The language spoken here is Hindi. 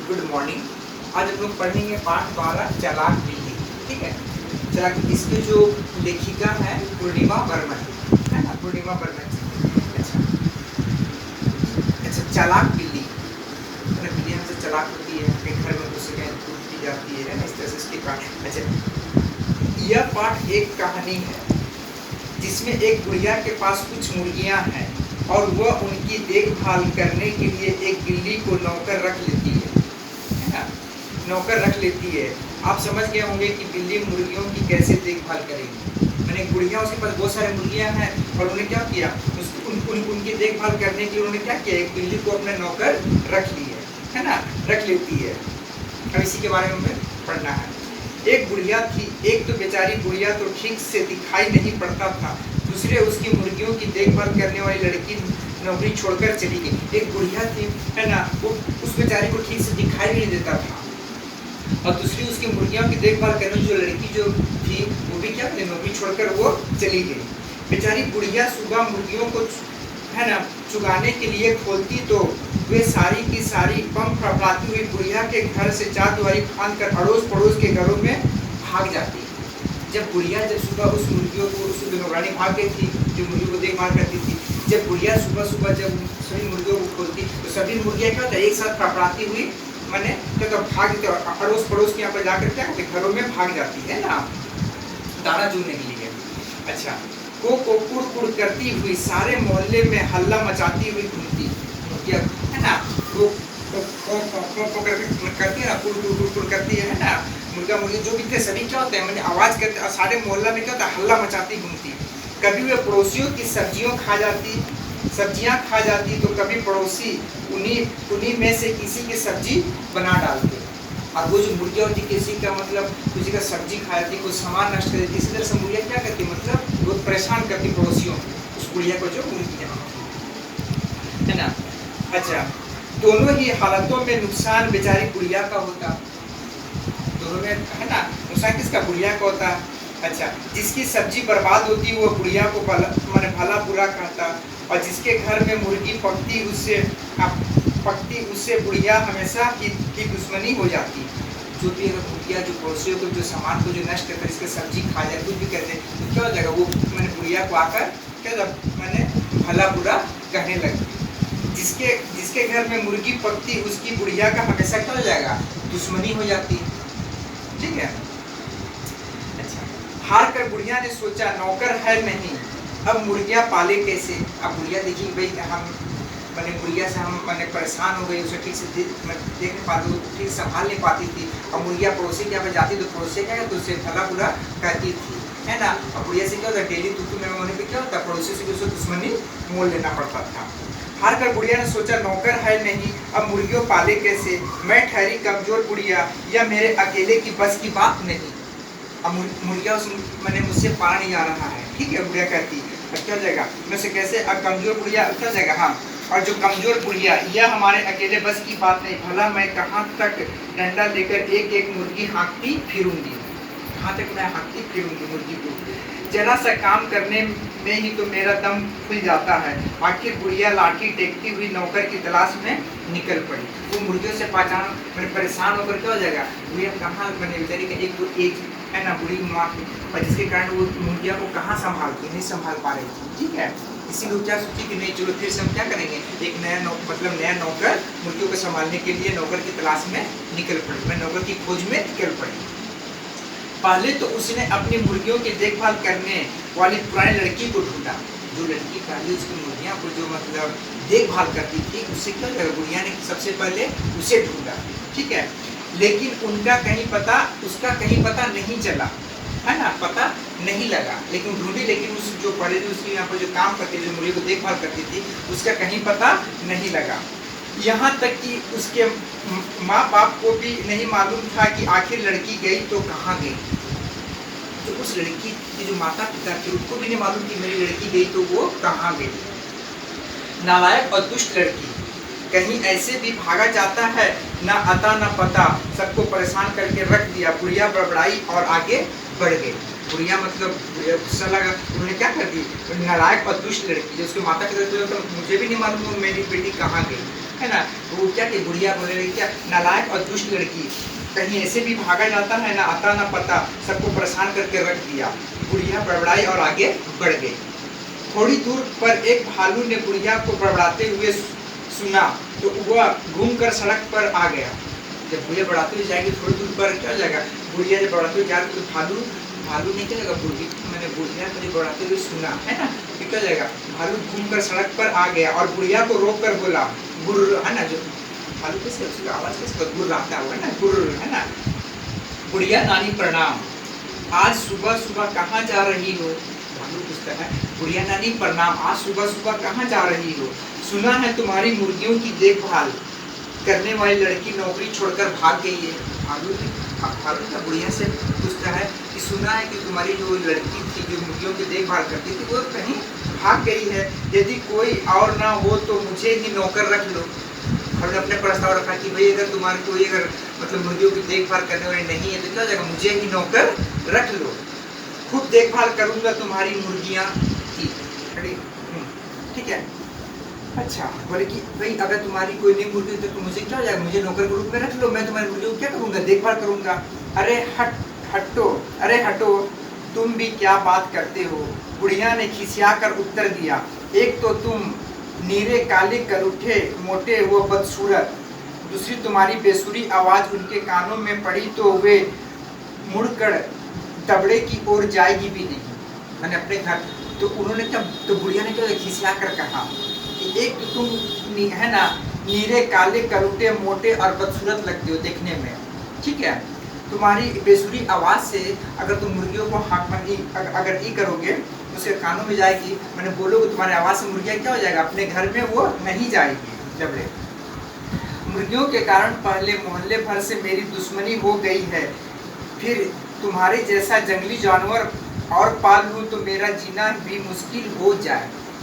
Good morning. आज हम लोग पढ़ेंगे पाठ 12 चालाक बिल्ली। ठीक है, चालाक इसके जो लेखिका है पूर्णिमा बर्मन, है ना, पूर्णिमा बर्मन जी। अच्छा अच्छा, चालाक बिल्ली, बिल्ली हमसे चालाक होती है, अपने घर में घुस के टूटती जाती है ना, इस तरह से इसके पाठ। अच्छा, यह पाठ एक कहानी है जिसमें एक बुढ़िया के पास कुछ मुर्गियां हैं और वह उनकी देखभाल करने के लिए एक बिल्ली को नौकर रख लेती है ना, नौकर रख लेती है। आप समझ गए होंगे कि बिल्ली मुर्गियों की कैसे देखभाल करेगी। मैंने एक बुढ़िया, उसके पास बहुत सारे मुर्गियां हैं और उन्हें क्या किया, उनकी देखभाल करने के लिए उन्होंने क्या किया, एक बिल्ली को अपने नौकर रख ली है ना, रख लेती है। अब इसी के बारे में हमें पढ़ना है। एक बुढ़िया थी, एक तो बेचारी बुढ़िया तो ठीक से दिखाई नहीं पड़ता था, दूसरे उसकी मुर्गियों की देखभाल करने वाली लड़की नौकरी छोड़कर चली गई। एक बुढ़िया थी, है ना, वो उस बेचारी को ठीक से दिखाई नहीं देता था, और दूसरी उसकी मुर्गियों की देखभाल करने जो लड़की जो थी वो भी क्या, नौकरी छोड़कर वो चली गई। बेचारी बुढ़िया सुबह मुर्गियों को, है ना, चुगाने के लिए खोलती तो वे सारी की सारी पंख फड़फड़ाती हुई बुढ़िया के घर से चारदीवारी फांद कर अड़ोस पड़ोस के घरों में भाग जाती। जब बुढ़िया सुबह उस मुर्गियों को, उस नौकरानी भाग गई थी जो मुर्गियों को देखभाल करती थी, जब बुढ़िया सुबह जब सभी मुर्गियों को खोलती तो सभी मुर्गियाँ क्या होता है, एक साथ फड़फड़ाती हुई मैंने क्या भाग अड़ोस पड़ोस के यहाँ पर जाकर क्या करते, घरों में भाग जाती है ना, दाना चुनने के लिए। अच्छा, को कुड़ करती हुई सारे मोहल्ले में हल्ला मचाती हुई घूमती है ना, वो करती है ना, कुड़ करती है ना, मुर्गा मुर्गी जो भी थे सभी क्या होते हैं, मैंने आवाज करते, सारे मोहल्ला में क्या होता है, हल्ला मचाती घूमती। कभी वे पड़ोसियों की सब्जियां खा जाती तो कभी पड़ोसी उन्हीं में से किसी की सब्जी बना डालते। और वो जो मुर्गियाँ होती, किसी का मतलब किसी का सब्जी खा जाती, कोई सामान नष्ट कर देती, इसी तरह से मुर्गियाँ क्या करती, मतलब वो परेशान करती पड़ोसियों को, उस बुढ़िया को जो मुर्गियाँ, है ना। अच्छा, दोनों ही हालतों में नुकसान बेचारी बुढ़िया का होता, दोनों में, है ना, नुकसान किसका, बुढ़िया का होता। अच्छा, जिसकी सब्जी बर्बाद होती वो बुढ़िया को भला बुरा कहता, और जिसके घर में मुर्गी पकती उससे बुढ़िया हमेशा की दुश्मनी हो जाती। जो भी अगर बुढ़िया जो पड़ोसियों को जो सामान को जो नष्ट करते, इसके सब्जी खा जाए, कुछ भी कहते हैं, तो क्या हो जाएगा, वो मैंने बुढ़िया को आकर क्या मैंने भला बुरा कहने लगती। जिसके घर में मुर्गी पकती उसकी बुढ़िया का हमेशा क्या हो जाएगा, दुश्मनी हो जाती। ठीक है। अच्छा, हार कर बुढ़िया ने सोचा नौकर है नहीं, अब मुर्गियाँ पाले कैसे। अब बुढ़िया देखी भाई, हम मैंने बुढ़िया से हम मैंने परेशान हो गई, उसे ठीक से देख नहीं पाती, ठीक संभाल नहीं पाती थी। अब मुर्गिया पड़ोसी के यहाँ पर जाती तो पड़ोसी क्या है, तो उससे भला बुरा कहती थी, है ना। और बुढ़िया से क्या होता है, डेली तू में होने पर क्या होता है, पड़ोसी से उसे दुश्मनी मोल लेना पड़ता था। हार कर बुढ़िया ने सोचा नौकर है नहीं, अब मुर्गियों पाले कैसे, मैं ठहरी कमजोर बुढ़िया, यह मेरे अकेले की बस की बात नहीं। अब मुर्गिया मैंने मुझसे पाला नहीं जा रहा है, ठीक है, बुढ़िया कहती, अब क्या हो जाएगा, मैं से कैसे, अब कमजोर बुढ़िया क्या हो जाएगा, हाँ, और जो कमजोर बुढ़िया, यह हमारे अकेले बस की बात नहीं, भला मैं कहाँ तक डंडा लेकर एक एक मुर्गी हाँकती फिरूंगी, कहाँ तक मैं हाँकती फिरूंगी मुर्गी को, जरा सा काम करने में ही तो मेरा दम खुल जाता है। आखिर बुढ़िया लाठी टेकती हुई नौकर की तलाश में निकल पड़ी। वो मुर्गियों से पहचान मैंने परेशान होकर क्या हो जाएगा, बुढ़िया कहाँ, मैंने बेचारी का एक है ना बुढ़ी माँ, और जिसके कारण वो मुर्गिया को कहाँ संभालती, नहीं संभाल पा रही थी। ठीक है, इसी लोग क्या सोची कि नहीं चलो फिर से हम क्या करेंगे, एक नया नौकर मुर्गियों को संभालने के लिए नौकर की तलाश में निकल पड़ी, मैं नौकर की खोज में निकल पड़ी। पहले तो उसने अपनी मुर्गियों की देखभाल करने वाली पुरानी लड़की को ढूंढा, जो लड़की पहले उसकी मुर्गियाँ को जो मतलब देखभाल करती थी, उससे क्या होगा, बुढ़िया ने सबसे पहले उसे ढूंढा। ठीक है, लेकिन उसका कहीं पता नहीं चला, है ना, पता नहीं लगा, लेकिन ढूंढी, लेकिन उस जो पहले उसकी यहाँ पर जो काम करती थी, जो मुर्गी को देखभाल करती थी, उसका कहीं पता नहीं लगा। यहाँ तक कि उसके माँ बाप को भी नहीं मालूम था कि आखिर लड़की गई तो कहाँ गई। तो उस लड़की की जो माता पिता थे उनको भी नहीं मालूम कि मेरी लड़की गई तो वो कहाँ गई। नालायक और दुष्ट लड़की, कहीं ऐसे भी भागा जाता है, ना अता ना पता, सबको परेशान करके रख दिया। बुढ़िया बड़बड़ाई और आगे बढ़ गई। बुढ़िया मतलब गुस्सा लगा, उन्होंने क्या कर दी, नालायक और दुष्ट लड़की, जो उसके माता पिता थे, तो मुझे भी नहीं मालूम मेरी बेटी कहाँ गई। है ना। वो क्या कि बुढ़िया बोले रही क्या, नालायक और दुष्ट लड़की, कहीं ऐसे भी भागा जाता है ना, आता ना पता, सबको परेशान करके रख दिया। बुढ़िया बड़बड़ाई और आगे बढ़ गई। थोड़ी दूर पर एक भालू ने बुढ़िया को बड़बड़ाते हुए सुना तो वह घूमकर सड़क पर आ गया। जब बुढ़िया बढ़ाते हुए जाएगी थोड़ी दूर पर क्या हो जाएगा, बुढ़िया जब बढ़ाते हुए जाएगी तो भालू भालू नहीं क्या जाएगा, मैंने बुढ़िया को जब बढ़ाते हुए सुना है ना, तो क्या जाएगा, भालू घूमकर सड़क पर आ गया और बुढ़िया को रोक कर बोला, गुर्र है ना, जो भालू कैसे उसकी आवाज कैसे गुर्राता हुआ है ना, गुर्र है ना। बुढ़िया नानी प्रणाम, आज सुबह सुबह कहाँ जा रही हो। भालू पूछता है, बुढ़िया नानी प्रणाम, आज सुबह सुबह कहाँ जा रही हो। सुना है तुम्हारी मुर्गियों की देखभाल करने वाली लड़की नौकरी छोड़कर भाग गई है। भालू का बुढ़िया से पूछता है कि सुना है कि तुम्हारी जो लड़की थी जो मुर्गियों की देखभाल करती थी वो कहीं भाग गई है, यदि कोई और ना हो तो मुझे ही नौकर रख लो। हमने अपने प्रस्ताव रखा कि भाई अगर तुम्हारी कोई अगर मतलब मुर्गियों की देखभाल करने वाली नहीं है तो क्या हो जाएगा, मुझे ही नौकर रख लो, खुद देखभाल करूंगा तुम्हारी मुर्गियां की। ठीक है, अच्छा बोले कि भाई अगर तुम्हारी कोई नहीं मुर्गी तो मुझे क्या हो जाएगा, मुझे नौकर के रूप में रख लो, मैं तुम्हारी मुर्गियों को क्या करूंगा, देखभाल करूंगा। अरे हटो, तुम भी क्या बात करते हो। बुढ़िया ने खिसिया कर उत्तर दिया, एक तो तुम नीरे काले कलूठे मोटे व बदसूरत, दूसरी तुम्हारी बेसुरी आवाज उनके कानों में पड़ी तो वे मुड़कर दबड़े की ओर जाएगी भी नहीं। मैंने अपने घर तो उन्होंने क्या, तो बुढ़िया ने क्या खिसिया कर कहा कि एक तो तुम है ना नीरे काले कलूटे मोटे और बदसूरत लगते हो देखने में, ठीक है, तुम्हारी बेसुरी आवाज से अगर तुम मुर्गियों को अगर ई करोगे तो उसके कानों में जाएगी, मैंने बोलोगे तुम्हारी आवाज से मुर्गियाँ क्या हो जाएगा, अपने घर में वो नहीं जाएगी जबड़े। मुर्गियों के कारण पहले मोहल्ले भर से मेरी दुश्मनी हो गई है, फिर तुम्हारे जैसा जंगली जानवर और पाल लूँ तो मेरा जीना भी मुश्किल हो जाए।